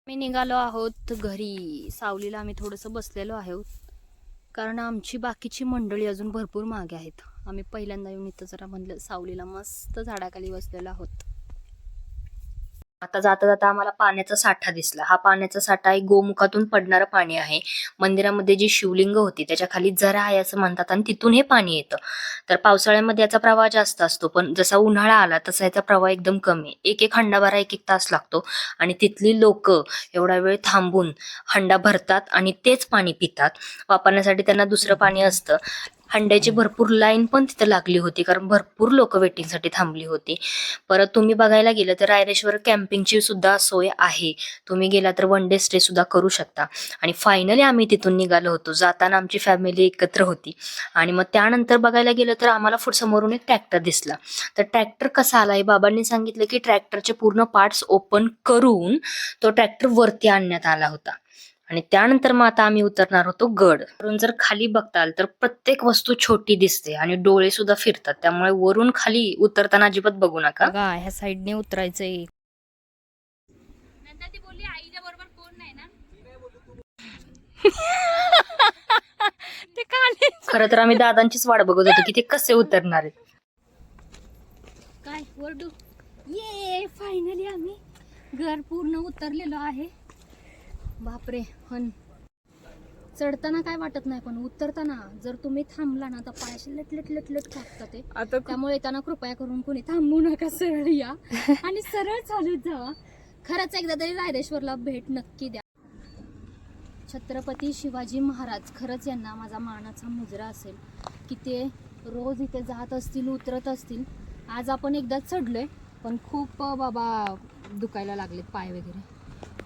मी निघालो आहोत घरी. सावलीला आम्ही थोडंसं बसलेलो आहोत कारण आमची बाकीची मंडळी अजून भरपूर मागे आहेत. आम्ही पहिल्यांदा येऊन इथं जरा म्हणलं सावलीला मस्त झाडाखाली बसलेलो आहोत. आता जाता जाता आम्हाला पाण्याचा साठा दिसला. हा पाण्याचा साठा एक गोमुखातून पडणारं पाणी आहे. मंदिरामध्ये जी शिवलिंग होती त्याच्या खाली झरा आहे असं म्हणतात आणि तिथून हे पाणी येतं. तर पावसाळ्यामध्ये याचा प्रवाह जास्त असतो, पण जसा उन्हाळा आला तसा याचा प्रवाह एकदम कमी. एक एक हंडा भरा एक एक तास लागतो आणि तिथली लोक एवढा वेळ थांबून हंडा भरतात आणि तेच पाणी पितात. वापरण्यासाठी त्यांना दुसरं पाणी असतं. हंड्याची भरपूर लाईन पण तिथं लागली होती कारण भरपूर लोक वेटिंगसाठी थांबली होती. परत तुम्ही बघायला गेलं तर रायरेश्वर कॅम्पिंगची सुद्धा सोय आहे. तुम्ही गेला तर वन डे स्टे सुद्धा करू शकता. आणि फायनली आम्ही तिथून निघालो होतो. जाताना आमची फॅमिली एकत्र होती आणि मग त्यानंतर बघायला गेलं तर आम्हाला समोरून एक ट्रॅक्टर दिसला. तर ट्रॅक्टर कसा आला हे बाबांनी सांगितलं की ट्रॅक्टरचे पूर्ण पार्ट्स ओपन करून तो ट्रॅक्टर वरती आणण्यात आला होता. आणि त्यानंतर मग आता आम्ही उतरणार होतो गड. वरून जर खाली बघताल तर प्रत्येक वस्तू छोटी दिसते आणि डोळे सुद्धा फिरतात. त्यामुळे वरून खाली उतरताना अजिबात बघू नका. बघा ह्या साईडने उतरायचंय. ती बोलली आईच्या बरोबर कोण नाही ना. ते खरं तर आम्ही दादांचीच वाट बघत होतो की ते कसे उतरणार आहेत. काय वरडू ये फायनली आम्ही घर पूर्ण उतरलेलो आहे. बापरे. पण चढताना काय वाटत नाही, पण उतरताना जर तुम्ही थांबला ना तर पायाशी लट लट लट लट कापतात ते. त्यामुळे येताना कृपया करून कोणी थांबू नका, सरळ या आणि सरळ चालत जावा. खरंच एकदा तरी रायरेश्वरला भेट नक्की द्या. छत्रपती शिवाजी महाराज खरंच यांना माझा मानाचा मुजरा असेल की ते रोज इथे जात असतील, उतरत असतील. आज आपण एकदा चढलोय पण खूप बाबा दुखायला लागलेत पाय वगैरे.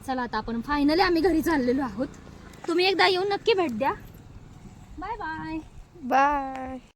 चला आता आपण फायनली आम्ही घरी चाललेलो आहोत. तुम्ही एकदा येऊन नक्की भेट द्या. Bye bye. बाय.